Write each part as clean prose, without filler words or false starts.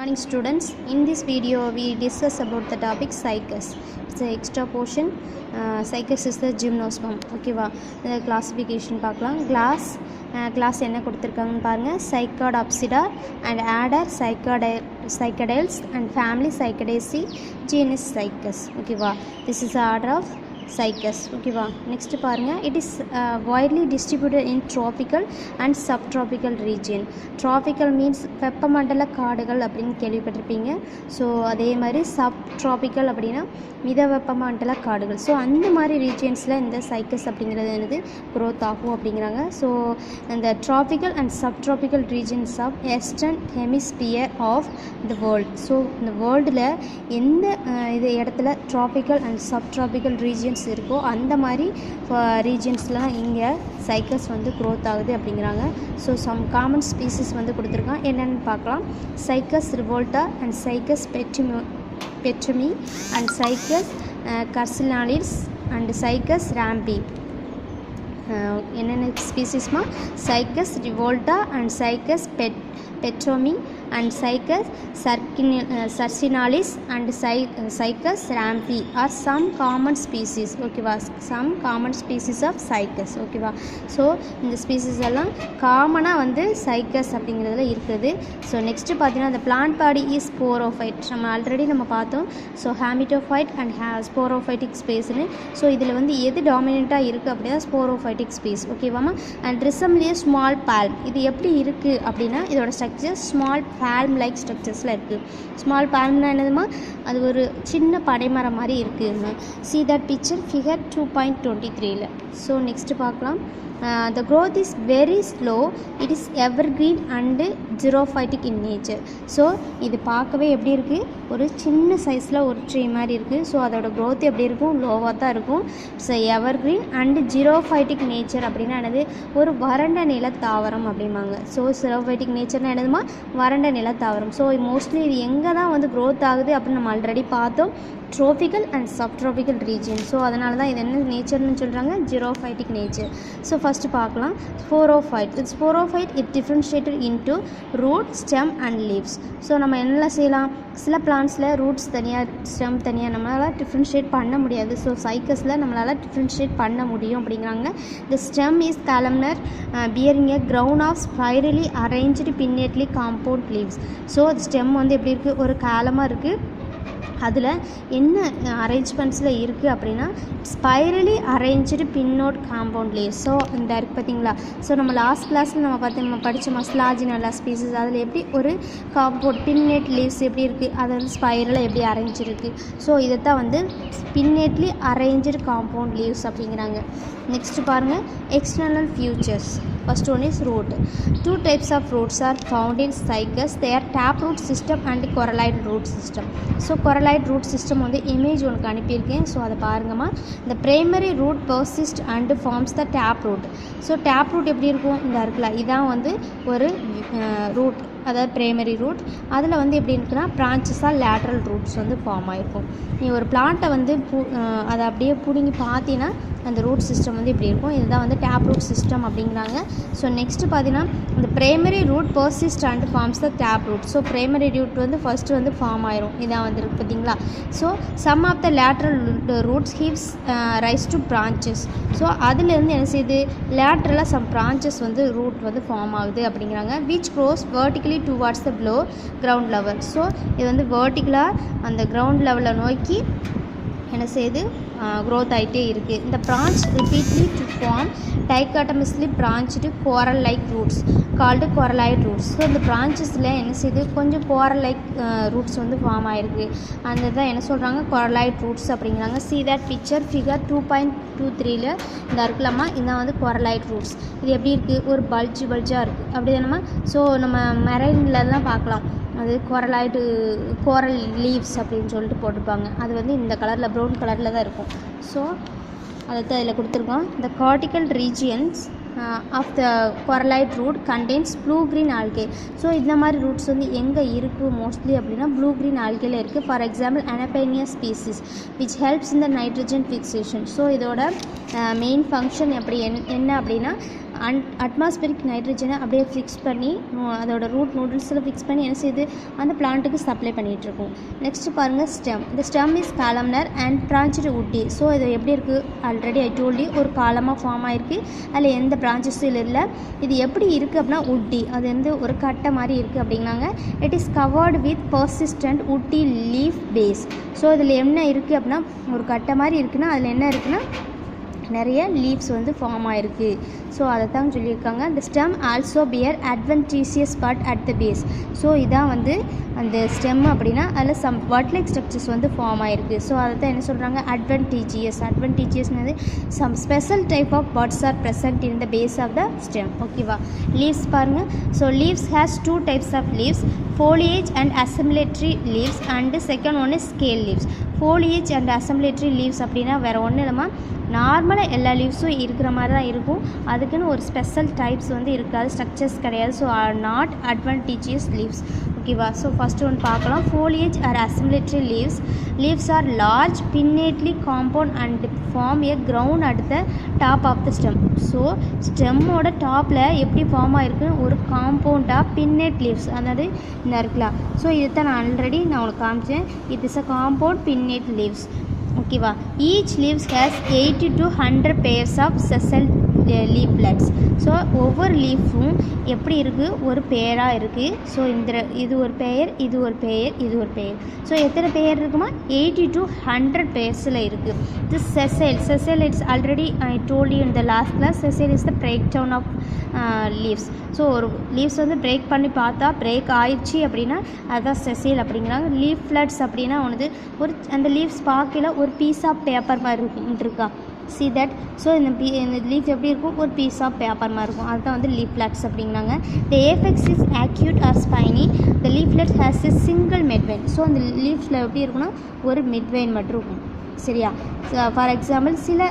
Morning students, in this video we discuss about the topic cycus. It's an extra portion. Cycus is the gymnosperm. Okay va, classification பார்க்கலாம். Class என்ன கொடுத்திருக்காங்கன்னு பாருங்க. Cycadopsida and adder Cycadales and family Cycadaceae, genus Cycus. Okay va, this is the order of cycus. Okay va, next பாருங்க. It is widely distributed in tropical and subtropical region. Tropical means வெப்பமண்டல காடுகள் அப்படின்னு கேள்விப்பட்டிருப்பீங்க. So அதே மாதிரி subtropical அப்படின்னா மித வெப்பமண்டல காடுகள். ஸோ அந்த மாதிரி ரீஜியன்ஸில் இந்த சைக்கஸ் அப்படிங்கிறது என்னது க்ரோத் ஆகும் அப்படிங்கிறாங்க. ஸோ இந்த tropical and subtropical regions of western hemisphere of the world. So இந்த வேர்ல்டில் எந்த இது இடத்துல ட்ராபிக்கல் அண்ட் சப்ட்ராபிக்கல் ரீஜியன்ஸ் இருக்கோ அந்த மாதிரி ரீஜியன்ஸ்லாம் இங்கே சைக்கஸ் வந்து க்ரோத் ஆகுது அப்படிங்கிறாங்க. ஸோ சம் காமன் ஸ்பீசிஸ் வந்து கொடுத்துருக்கான், என்னென்னு பார்க்கலாம். Cycas revoluta and Cycas beddomei and Cycas circinalis and Cycas rumphii. என்னென்ன ஸ்பீசிஸ்மா? Cycas revoluta and Cycas beddomei and Cycus sarcinalis and Cycus rampi are some common species. Okay va, some common species of Cycus. Okay va, so இந்த species எல்லாம் காமனாக வந்து Cycas அப்படிங்கிறதுல இருக்குது. So next பார்த்தீங்கன்னா the plant body is sporophyte. நம்ம already பார்த்தோம். So gametophyte and sporophytic ஸ்பேஸ்னு. ஸோ இதில் வந்து எது டாமினண்ட்டாக இருக்குது அப்படின்னா ஸ்போரோஃபைட்டிக் ஸ்பேஸ். ஓகேவாமா, அண்ட் ரிசம்லி ஸ்மால் பால்ம். இது எப்படி இருக்குது அப்படின்னா இதோட ஸ்ட்ரக்சர் ஸ்மால் பால்ம் லைக் ஸ்ட்ரக்சர்ஸில் இருக்குது. ஸ்மால் பால்ம்னா என்னதுமா? அது ஒரு சின்ன பனைமரம் மாதிரி இருக்குதுங்க. see that picture figure 2.23ல. ஸோ நெக்ஸ்ட்டு பார்க்கலாம். The growth is very slow. It is evergreen and xerophytic in nature. So இது பார்க்கவே எப்படி இருக்குது? ஒரு சின்ன சைஸில் ஒரு ட்ரீ மாதிரி இருக்குது. ஸோ அதோட growth எப்படி இருக்கும்? லோவாக தான் இருக்கும். ஸோ எவர்கிரீன் அண்ட் ஜீரோஃபைட்டிக் நேச்சர் அப்படின்னா என்னது? ஒரு வறண்ட நில தாவரம் அப்படிம்பாங்க. ஸோ ஜீரோஃபைட்டிக் நேச்சர்னா என்னதுமா? வறண்ட நில தாவரம். ஸோ மோஸ்ட்லி இது எங்கே தான் வந்து க்ரோத் ஆகுது அப்படின்னு நம்ம ஆல்ரெடி பார்த்தோம், tropical and subtropical region. So அதனால தான் இது என்ன நேச்சர்னு சொல்கிறாங்க? Xerophytic nature. ஸோ ஃபஸ்ட்டு பார்க்கலாம் ஸ்போரோஃபைட். இது sporophyte it differentiated into root, stem and leaves. So நம்ம என்னெல்லாம் செய்யலாம்? சில பிளான்ஸில் ரூட்ஸ் தனியாக, ஸ்டெம் தனியாக நம்மளால் டிஃப்ரென்ஷியேட் பண்ண முடியாது. ஸோ சைக்கஸில் நம்மளால் டிஃப்ரென்ஷியேட் பண்ண முடியும் அப்படிங்கிறாங்க. The stem is columnar bearing a ground of spirally arranged pinnately compound leaves. So stem வந்து எப்படி இருக்குது? ஒரு காலமாக இருக்குது. அதில் என்ன அரேஞ்ச்மெண்ட்ஸில் இருக்குது அப்படின்னா spirally arrange pinnate compound leaves. So இந்த இருக்குது பார்த்தீங்களா? ஸோ நம்ம லாஸ்ட் கிளாஸில் நம்ம படித்த மஸ்லாஜினல்லா ஸ்பீசிஸ் அதில் எப்படி ஒரு காம்பவுண்ட் பின்னேட் லீவ்ஸ் எப்படி இருக்குது, அது வந்து ஸ்பைரலாக எப்படி அரேஞ்ச் இருக்குது. ஸோ இதைத்தான் வந்து பின்னேட்லி அரேஞ்சு காம்பவுண்ட் லீவ்ஸ் அப்படிங்கிறாங்க. நெக்ஸ்ட்டு பாருங்கள் external features. First one is root. Two types of roots are found in cycas. They are taproot system and coralline root system. So coralline root system வந்து image ஒன்று அனுப்பியிருக்கேன். So அதை பாருங்கம்மா. The primary root persists and forms the taproot. So taproot எப்படி இருக்கும்? இந்த இருக்குல்ல, இதான் வந்து ஒரு ரூட், அதாவது பிரைமரி ரூட். அதில் வந்து எப்படி இருக்குன்னா பிரான்ச்சஸாக லேட்ரல் ரூட்ஸ் வந்து ஃபார்ம் ஆகிருக்கும். நீ ஒரு பிளான்ட்டை வந்து அதை அப்படியே பிடுங்கி பார்த்தீங்கன்னா அந்த ரூட் சிஸ்டம் வந்து இப்படி இருக்கும். இதுதான் வந்து டேப் ரூட் சிஸ்டம் அப்படிங்கிறாங்க. ஸோ நெக்ஸ்ட்டு பார்த்தீங்கன்னா இந்த primary root persist and forms the tap root. So primary root வந்து ஃபஸ்ட்டு வந்து ஃபார்ம் ஆயிரும். இதான் வந்து இருக்குது பார்த்தீங்களா? So some of the lateral roots gives rise to branches. So அதுலேருந்து என்ன செய்யுது? லேட்ரலாக சம் பிரான்ச்சஸ் வந்து ரூட் வந்து ஃபார்ம் ஆகுது அப்படிங்கிறாங்க. Which grows vertically towards the below ground level. So இது வந்து வெர்டிகலாக அந்த கிரவுண்ட் லெவலை நோக்கி என்ன செய்யுது? க்ரோத் ஆகிட்டே இருக்குது. இந்த branch repeatedly to form dichotomously branched coral like roots called coralloid roots. So இந்த பிரான்ச்சஸில் என்ன செய்யுது? கொஞ்சம் கோரல் லைக் ரூட்ஸ் வந்து ஃபார்ம் ஆகிருக்கு. அந்த தான் என்ன சொல்கிறாங்க? கோரலாய்ட் ரூட்ஸ் அப்படிங்கிறாங்க. see that picture figure 2.23ல இந்த இருக்கலாமா, இதான் வந்து கோரலாய்ட் ரூட்ஸ். இது எப்படி இருக்குது? ஒரு பல்ஜாக இருக்குது அப்படி தானம்மா. ஸோ நம்ம மெரைன்லலாம் பார்க்கலாம், அது கோரல் லீவ்ஸ் அப்படின்னு சொல்லிட்டு போட்டிருப்பாங்க. அது வந்து இந்த கலரில் ப்ரௌன் கலரில் தான் இருக்கும். ஸோ அதை தான் இதில் கொடுத்துருக்கோம். The cortical regions of the coralline root contains blue green algae. So இந்த மாதிரி ரூட்ஸ் வந்து எங்கே இருக்குது மோஸ்ட்லி அப்படின்னா ப்ளூ க்ரீன் ஆல்கேல இருக்குது. For example Anabaena species which helps in the nitrogen fixation. So இதோட மெயின் ஃபங்க்ஷன் எப்படி என்ன அப்படின்னா அட்மாஸ்பியரிக் நைட்ரஜனை அப்படியே ஃபிக்ஸ் பண்ணி அதோட ரூட் நூடுல்ஸில் ஃபிக்ஸ் பண்ணி என்ன செய்யுது அந்த பிளான்ட்டுக்கு சப்ளை பண்ணிகிட்ருக்கோம். நெக்ஸ்ட்டு பாருங்கள் ஸ்டெம். இந்த stem is columnar and branch woody. So இது எப்படி இருக்குது, ஆல்ரெடி ஐ டோல்ட் யூ ஒரு காலமாக ஃபார்ம் ஆகிருக்கு, அதில் எந்த பிரான்ச்சஸும் இல்லை. இது எப்படி இருக்குது அப்படின்னா உட்டி, அது வந்து ஒரு கட்டை மாதிரி இருக்குது அப்படின்னாங்க. It is covered with persistent woody leaf base. So இதில் என்ன இருக்குது அப்படின்னா ஒரு கட்டை மாதிரி இருக்குன்னா அதில் என்ன இருக்குன்னா நிறைய லீவ்ஸ் வந்து ஃபார்ம் ஆகிருக்கு. ஸோ அதை தான் சொல்லியிருக்காங்க. இந்த stem also bear adventitious part at the base. So இதான் வந்து அந்த ஸ்டெம் அப்படின்னா அதில் சம் பட் லைக் ஸ்ட்ரக்சர்ஸ் வந்து ஃபார்ம் ஆகிருக்கு. ஸோ அதை தான் என்ன சொல்கிறாங்க, அட்வென்டீஜியஸ்னது some special type of buds are present in the base of the stem. ஓகேவா. லீவ்ஸ் பாருங்கள். So leaves has 2 types of leaves, foliage and assimilatory leaves and second one is scale leaves. foliage and assimilatory leaves அப்படின்னா வேறு ஒன்றும் இல்லைம்மா, நார்மலாக எல்லா லீவ்ஸும் இருக்கிற மாதிரி தான் இருக்கும், அதுக்குன்னு ஒரு ஸ்பெஷல் டைப்ஸ் வந்து இருக்காது, ஸ்ட்ரக்சர்ஸ் கிடையாது. So are not adventitious leaves. ஓகேவா. ஸோ ஃபஸ்ட்டு ஒன்று பார்க்கலாம். foliage or assimilatory leaves. Leaves are large, pinnately compound and form a crown at the top of the stem. So ஸ்டெம்மோட டாப்பில் எப்படி ஃபார்ம் ஆகிருக்குன்னு ஒரு காம்பவுண்டாக பின்னேட் லீவ்ஸ், அதாவது இந்த இருக்கலாம். ஸோ இதை தான் நான் ஆல்ரெடி உங்களுக்கு காமிச்சேன். It is a compound pinnate leaves. ஓகேவா. Each leaves has 80 to 100 pairs of sessile leaflets. So ஒவ்வொரு லீஃபும் எப்படி இருக்குது, ஒரு பேராக இருக்குது. ஸோ இது ஒரு பெயர், இது ஒரு பெயர், இது ஒரு பெயர். ஸோ எத்தனை பெயர் இருக்குமா, 80 to 100 பேர்ஸில் இருக்குது. இது sessile it's already I told you in the last class. Sessile is the break down of leaves. So ஒரு லீவ்ஸ் வந்து பிரேக் பண்ணி பார்த்தா பிரேக் ஆயிடுச்சு அப்படின்னா அதுதான் செசல் அப்படிங்கிறாங்க. லீஃப்லெட்ஸ் அப்படின்னா ஒன்று ஒரு அந்த லீவ்ஸ் பார்க்கல ஒரு பீஸ் ஆஃப் பேப்பர் மாதிரி இருக்கா, see that. ஸோ இந்த லீஃப் எப்படி இருக்கும், ஒரு பீஸ் ஆஃப் பேப்பர் மாதிரி இருக்கும், அதுதான் வந்து லீஃப்லெட்ஸ் அப்படிங்கிறாங்க. The apex is acute or spiny. the leaflet has a single midvein. So அந்த லீஃப்ஸில் எப்படி இருக்குன்னா ஒரு மிட்வெயின் மட்டும் இருக்கும். சரியா. ஃபார் எக்ஸாம்பிள் சில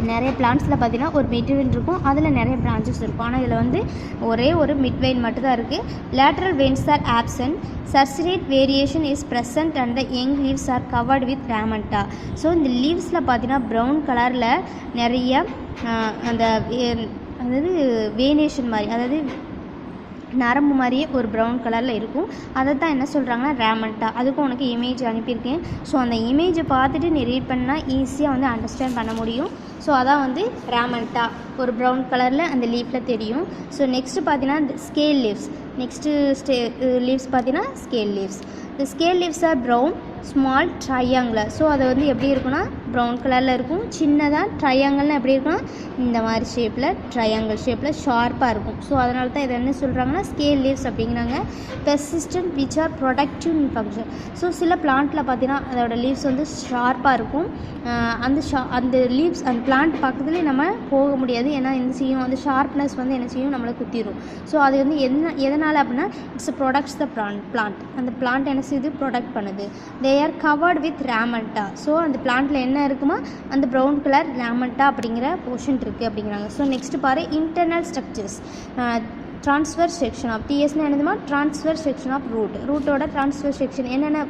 நிறைய பிளான்ட்ஸில் பார்த்தீங்கன்னா ஒரு மிட்வெயின் இருக்கும், அதில் நிறைய பிரான்ச்சஸ் இருக்கும். ஆனால் இதில் வந்து ஒரே ஒரு மிட்வெயின் மட்டும் தான் இருக்குது. Lateral veins are absent. சர்சிரேட் variation is present and the young leaves are covered with ramenta. So இந்த லீவ்ஸில் பார்த்தீங்கன்னா ப்ரௌன் கலரில் நிறைய அந்த அதாவது வேரியேஷன் மாதிரி, அதாவது நரம்பு மாதிரியே ஒரு ப்ரௌன் கலரில் இருக்கும். அதை தான் என்ன சொல்கிறாங்கன்னா ராமண்டா. அதுக்கும் உனக்கு இமேஜ் அனுப்பியிருக்கேன். ஸோ அந்த இமேஜை பார்த்துட்டு நீ ரீட் பண்ணால் ஈஸியாக வந்து அண்டர்ஸ்டாண்ட் பண்ண முடியும். ஸோ அதான் வந்து ராமண்டா ஒரு ப்ரௌன் கலரில் அந்த லீஃபில் தெரியும். ஸோ நெக்ஸ்ட்டு பார்த்தீங்கன்னா ஸ்கேல் லீவ்ஸ். நெக்ஸ்ட்டு லீவ்ஸ் பார்த்தீங்கன்னா ஸ்கேல் லீவ்ஸ். இந்த scale leaves are brown small triangular. So அது வந்து எப்படி இருக்குன்னா ப்ரௌன் கலரில் இருக்கும், சின்னதாக. ட்ரையாங்கிள்னால் எப்படி இருக்குன்னா இந்த மாதிரி ஷேப்பில், ட்ரையாங்கிள் ஷேப்பில் ஷார்ப்பாக இருக்கும். ஸோ அதனால தான் இதை என்ன சொல்கிறாங்கன்னா ஸ்கேல் லீவ்ஸ் அப்படிங்கிறாங்க. Persistent which are productive in function. So சில பிளான்ட்டில் பார்த்தீங்கன்னா அதோட லீவ்ஸ் வந்து ஷார்ப்பாக இருக்கும். அந்த லீவ்ஸ் அந்த பிளான்ட் பக்கத்துலேயே நம்ம போக முடியாது, ஏன்னா என்ன செய்யும், அந்த ஷார்ப்னஸ் வந்து என்ன செய்யும், நம்மளை குத்திடும். ஸோ அது வந்து எதனால் அப்படின்னா இட்ஸ் ப்ரொடக்ட்ஸ் த பிளான்ட். அந்த பிளான்ட் என்ன செய்யுது, ப்ரொடக்ட் பண்ணுது. They are covered with ramenta. So அந்த பிளான்ட்டில் என்ன இருக்குமா, அந்த ப்ரௌன் கலர் ராமண்டா அப்படிங்கிற போர்ஷன் இருக்குது அப்படிங்கிறாங்க. ஸோ நெக்ஸ்ட்டு பாரு internal structures. Transfer section of டிஎஸ்னா என்னதுமா, ட்ரான்ஸ்ஃபர் செக்ஷன் ஆஃப் ரூட்டோட ட்ரான்ஸ்ஃபர் செக்ஷன் என்னென்ன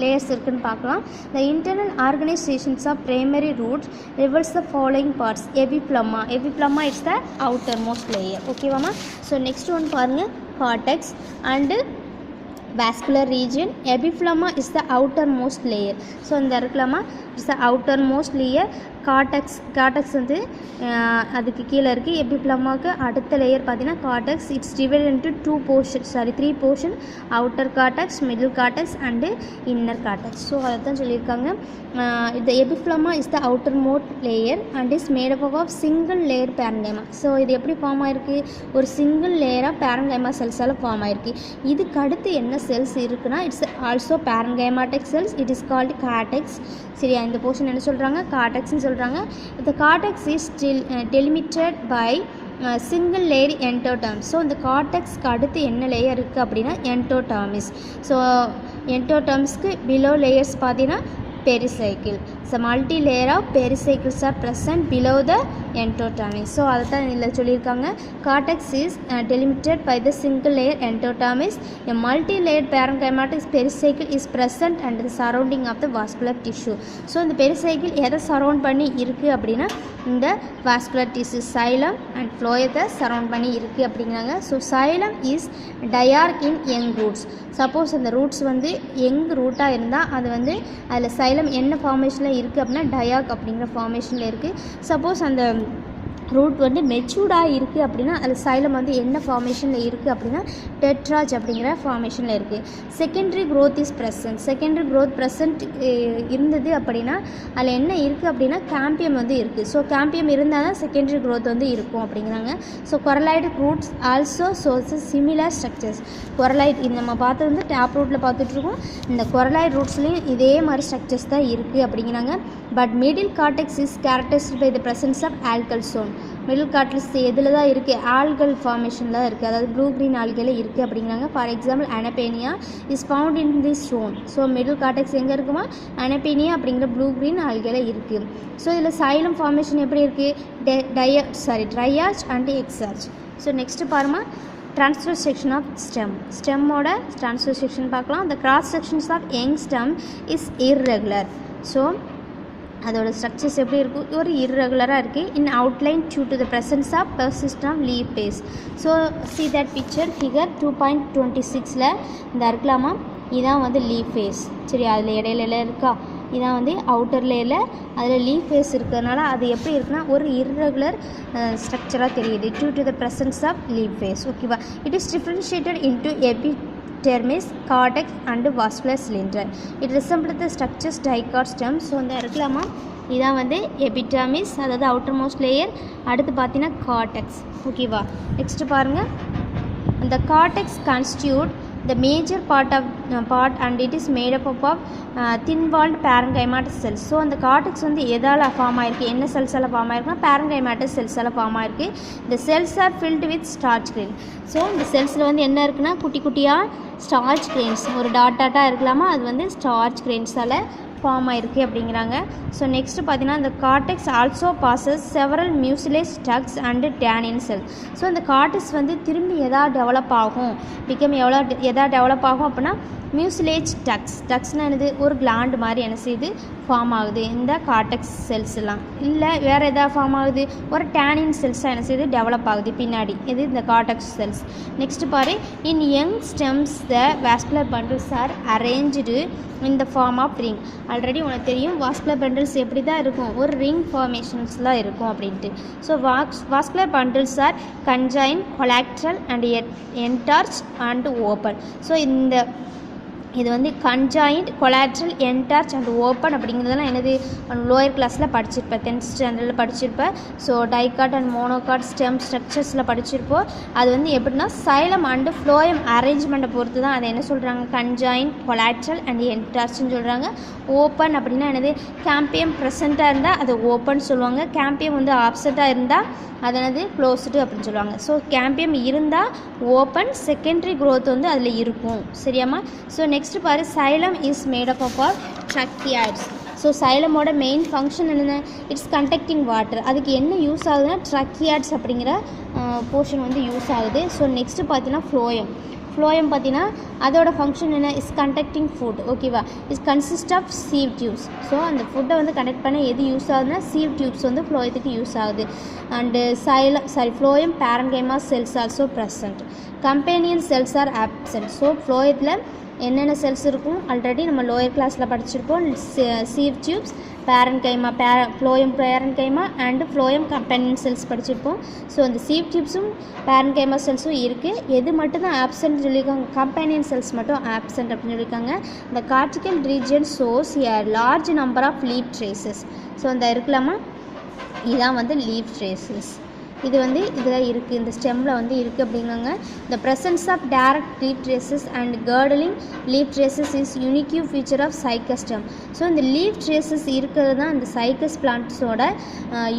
லேயர்ஸ் இருக்குன்னு பார்க்கலாம். The internal organizations of primary roots reveals the following parts. Epiblema it's the outer most layer. ஓகேவாமா. ஸோ நெக்ஸ்ட் ஒன் பாருங்கள் cortex and vascular region. Epiphylloma is the outermost layer. So இந்த இருக்கலாமா it's the outermost layer. Cortex வந்து அதுக்கு கீழே இருக்குது. எபிப்ளமாவுக்கு அடுத்த லேயர் பார்த்தீங்கன்னா cortex. It's divided into 3 portion. Outer cortex, middle cortex and inner cortex. So அதை தான் சொல்லியிருக்காங்க. இந்த epiblema is the outer most layer and is made up of single layer parenchyma. So இது எப்படி ஃபார்ம் ஆகிருக்கு, ஒரு சிங்கிள் லேயராக பேரன்கைமா செல்ஸால் ஃபார்ம் ஆகிருக்கு. இதுக்கு அடுத்து என்ன செல்ஸ் இருக்குன்னா it's also parenchymatic cells. It is called cortex. சரியா. இந்த போர்ஷன் என்ன சொல்கிறாங்க, கார்டெக்ஸ்ன்னு சொல்கிறாங்க. இந்த cortex is delimited by single layer endoderms. So இந்த கார்டெக்ஸ்க்கு அடுத்து என்ன லேயர் இருக்குது அப்படின்னா என்டோடர்மிஸ். ஸோ என்டோடர்ம்ஸ்க்கு பிலோ லேயர்ஸ் பார்த்தீங்கன்னா pericycle. So multi-layer of pericycles are present below the endodermis. So அதுதான் இதில் சொல்லியிருக்காங்க. Cortex is delimited by the single layer endodermis. A multi-layered parenchymatous pericycle is present under the surrounding of the vascular tissue. So இந்த pericycle எதை surround பண்ணி இருக்குது அப்படின்னா இந்த vascular tissue xylem and phloem surround பண்ணி இருக்குது அப்படிங்கிறாங்க. So xylem is diarch in young roots. Suppose அந்த ரூட்ஸ் வந்து யங் ரூட்டாக இருந்தால் அது வந்து அதில் xylem என்ன ஃபார்மேஷனில் இருக்குது அப்படின்னா டயாக் அப்படிங்கிற ஃபார்மேஷனில் இருக்குது. சப்போஸ் அந்த ரூட் வந்து மெச்சூர்டாக இருக்குது அப்படின்னா அது xylem வந்து என்ன ஃபார்மேஷனில் இருக்குது அப்படின்னா டெட்ராஜ் அப்படிங்கிற ஃபார்மேஷனில் இருக்குது. Secondary growth is present. Secondary growth present இருந்தது அப்படின்னா அதில் என்ன இருக்குது அப்படின்னா கேம்பியம் வந்து இருக்குது. ஸோ கேம்பியம் இருந்தால் தான் செகண்டரி க்ரோத் வந்து இருக்கும் அப்படிங்கிறாங்க. So கொரலாய்டு roots also shows similar structures. கொரலாய்டு இது நம்ம பார்த்தது வந்து டேப் ரூட்டில் பார்த்துட்ருக்கோம். இந்த கொரலாய்டு ரூட்ஸ்லேயும் இதே மாதிரி ஸ்ட்ரக்சர்ஸ் தான் இருக்குது அப்படிங்கிறாங்க. But middle cortex is characterized by the presence of algal zone. Middle cortex எதில் தான் இருக்குது? ஆல்கல் ஃபார்மேஷனில் தான் இருக்குது, அதாவது ப்ளூ க்ரீன் ஆல்கையில் இருக்குது அப்படிங்கிறாங்க. For example anabaena is found in this zone. So middle cortex எங்கே இருக்குமா? அனபேனியா அப்படிங்கிற ப்ளூ க்ரீன் ஆல்கையில் இருக்குது. ஸோ இதில் xylem ஃபார்மேஷன் எப்படி இருக்குது? ட்ரையார்ச் அண்ட் எக்ஸார்ச். ஸோ நெக்ஸ்ட்டு பாருமா transverse section of stem. ஸ்டெம்மோட transverse section பார்க்கலாம். the cross sections of young stem is irregular. So அதோட ஸ்ட்ரக்சர்ஸ் எப்படி இருக்கும்? ஒரு இர்ரெகுலராக இருக்குது. In outline due to the presence of persistent leaf base. So see that picture figure 2.26 இந்த இருக்கலாமா? இதான் வந்து லீஃப் ஃபேஸ். சரி, அதில் இடையில இருக்கா? இதான் வந்து அவுட்டர் லேயரில் அதில் லீஃப் ஃபேஸ் இருக்கிறதுனால அது எப்படி இருக்குன்னா ஒரு இர்ரெகுலர் ஸ்ட்ரக்சராக தெரியுது due to the presence of leaf base. ஓகேவா? It is differentiated into epidermis, cortex and vascular cylinder. It resemble the structures dicot stem. So இந்த இருக்கலாமா? இதான் வந்து எபிடெர்மிஸ், அதாவது அவுட்டர் மோஸ்ட் லேயர். அடுத்து பார்த்தீங்கன்னா கார்டெக்ஸ். ஓகேவா? நெக்ஸ்ட்டு பாருங்கள். இந்த cortex constitute the major part and it is made up of thin walled parenchymatous cells. So அந்த கார்டெக்ஸ் வந்து எதால் ஃபார்ம் ஆகிருக்கு? என்ன செல்ஸால் ஃபார்ம் ஆகிருக்குன்னா parenchymatous செல்ஸால் ஃபார்ம் ஆகிருக்கு. இந்த cells are filled with starch grain. So இந்த செல்ஸில் வந்து என்ன இருக்குன்னா குட்டி குட்டியாக ஸ்டார்ச் கிரெயின்ஸ், ஒரு டாட்டாக இருக்கலாமா, அது வந்து ஸ்டார்ச் கிரெயின்ஸால் ஃபார்ம் ஆகிருக்கு அப்படிங்கிறாங்க. ஸோ நெக்ஸ்ட்டு பார்த்தீங்கன்னா இந்த cortex also possess several mucilage ducts and tannin cell. So இந்த கார்டெக்ஸ் வந்து திரும்பி எதாவது டெவலப் ஆகும், எதாவது டெவலப் ஆகும் அப்படின்னா மியூசிலேஜ் டக்ஸ்னால் என்னது? ஒரு கிளாண்டு மாதிரி என்ன செய்யுது? ஃபார்ம் ஆகுது இந்த கார்டெக்ஸ் செல்ஸ்லாம். இல்லை வேறு எதாவது ஃபார்ம் ஆகுது? ஒரு டேனின் செல்ஸாக என்ன செய்யுது? டெவலப் ஆகுது பின்னாடி. இது இந்த கார்டெக்ஸ் செல்ஸ். நெக்ஸ்ட் பாரு. In young stems the vascular bundles are arranged in the form of ring. Already உனக்கு தெரியும் வாஸ்குலர் பண்டில்ஸ் எப்படி தான் இருக்கும்? ஒரு ரிங் ஃபார்மேஷன்ஸ்லாம் இருக்கும் அப்படின்ட்டு. So vascular bundles are conjoin, collateral and endarch and open. So இது வந்து conjoint, collateral, endarch and open அப்படிங்கிறதெல்லாம் என்னது? லோயர் கிளாஸில் படிச்சிருப்பேன், 10th ஸ்டாண்டர்டில் படிச்சிருப்பேன். So dicot and monocot stem ஸ்ட்ரக்சர்ஸில் படிச்சிருப்போம். அது வந்து எப்படின்னா xylem அண்டு ஃப்ளோயம் அரேஞ்ச்மெண்ட்டை பொறுத்து தான் அதை என்ன சொல்கிறாங்க? கன்ஜாயின்ட், கொலாட்ரல் அண்ட் என்டார்ச்னு சொல்கிறாங்க. ஓப்பன் அப்படின்னா என்னது? கேம்பியம் ப்ரெசண்ட்டாக இருந்தால் அதை ஓப்பன் சொல்லுவாங்க. கேம்பியம் வந்து ஆப்செட்டாக இருந்தால் அது என்னது? க்ளோஸ்டு அப்படின்னு சொல்லுவாங்க. ஸோ கேம்பியம் இருந்தால் ஓப்பன், செகண்டரி க்ரோத் வந்து அதில் இருக்கும். சரியாம்மா? ஸோ நெக்ஸ்ட்டு பாரு. xylem is made up of tracheids. So xylemோட மெயின் ஃபங்க்ஷன் என்னென்ன? It's conducting water. அதுக்கு என்ன யூஸ் ஆகுதுன்னா ட்ரக்கியாய்ட்ஸ் அப்படிங்கிற போர்ஷன் வந்து யூஸ் ஆகுது. ஸோ நெக்ஸ்ட்டு பார்த்தீங்கன்னா ஃப்ளோயம் பார்த்தீங்கன்னா அதோட ஃபங்க்ஷன் என்ன? Is conducting food. ஓகேவா? Is consist of sieve tubes. So அந்த ஃபுட்டை வந்து கண்டக்ட் பண்ண எது யூஸ் ஆகுதுன்னா சீவ் டியூப்ஸ் வந்து ஃப்ளோயத்துக்கு யூஸ் ஆகுது. And phloem parenchyma cells also present. Companion cells are absent. So ஃப்ளோயத்தில் என்னென்ன செல்ஸ் இருக்கும்? ஆல்ரெடி நம்ம லோயர் கிளாஸில் படிச்சிருப்போம். Sieve tubes, phloem parenchyma and phloem companion cells படிச்சிருப்போம். ஸோ அந்த சீவ் டியூப்ஸும் பேரன்கைமா செல்ஸும் இருக்குது. எது மட்டும் தான் ஆப்சன்ட் சொல்லியிருக்காங்க? கம்பேனியன் செல்ஸ் மட்டும் ஆப்சன்ட் அப்படின்னு சொல்லியிருக்காங்க. இந்த cortical region shows a large number of leaf traces. So இந்த இருக்கலாமா? இதான் வந்து லீஃப் ட்ரேசஸ். இது வந்து இதில் இருக்குது, இந்த ஸ்டெம்மில் வந்து இருக்குது அப்படிங்கிறாங்க. The presence of direct leaf traces and girdling leaf traces is unique feature of cycas stem. So இந்த லீஃப் ட்ரேசஸ் இருக்கிறது தான் இந்த சைக்கஸ் பிளான்ட்ஸோட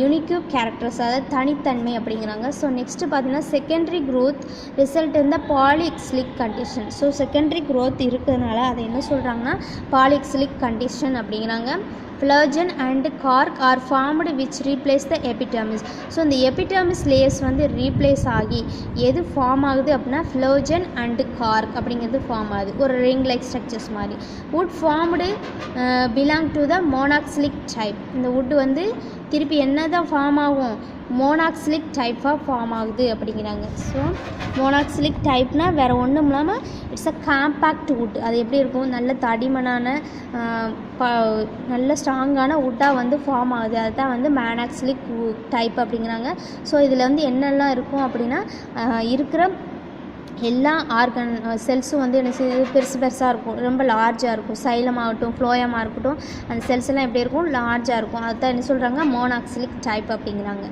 யூனிக்யூ கேரக்டர்ஸ், அதாவது தனித்தன்மை அப்படிங்கிறாங்க. ஸோ நெக்ஸ்ட்டு பார்த்தீங்கன்னா செகண்டரி க்ரோத் ரிசல்ட் இந்த பாலிஎக்ஸ்லிக் கண்டிஷன். ஸோ செகண்டரி க்ரோத் இருக்கிறதுனால அதை என்ன சொல்கிறாங்கன்னா பாலிஎக்ஸ்லிக் கண்டிஷன் அப்படிங்கிறாங்க. Phloem and cork are formed which replace the epidermis. So இந்த எபிடர்மிஸ் லேயர்ஸ் வந்து ரீப்ளேஸ் ஆகி எது ஃபார்ம் ஆகுது அப்படின்னா phloem and cork அப்படிங்கிறது ஃபார்ம் ஆகுது, ஒரு ரிங் லைக் ஸ்ட்ரக்சர்ஸ் மாதிரி. wood formed belong to the monoxylic type. இந்த wood வந்து திருப்பி என்ன தான் ஃபார்ம் ஆகும், மோனாக்சிலிக் டைப்பாக ஃபார்ம் ஆகுது அப்படிங்கிறாங்க. ஸோ மோனாக்சிலிக் டைப்னால் வேறு ஒன்றும் இல்லாமல் இட்ஸ் அ காம்பேக்ட் வுட். அது எப்படி இருக்கும், நல்ல தடிமனான நல்ல ஸ்ட்ராங்கான வுட்டாக வந்து ஃபார்ம் ஆகுது, அதுதான் வந்து மோனாக்சிலிக் டைப் அப்படிங்கிறாங்க. ஸோ இதில் வந்து என்னெல்லாம் இருக்கும் அப்படின்னா இருக்கிற எல்லா ஆர்கன் செல்ஸும் வந்து என்ன செய்யுது, பெருசு பெருசாக இருக்கும், ரொம்ப லார்ஜாக இருக்கும். சைலம் ஆகட்டும் ஃப்ளோயமாக இருக்கட்டும், அந்த செல்ஸ் எல்லாம் எப்படி இருக்கும், லார்ஜாக இருக்கும். அதுதான் என்ன சொல்கிறாங்க மோனாக்சிலிக் டைப் அப்படிங்கிறாங்க.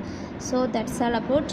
So that's all about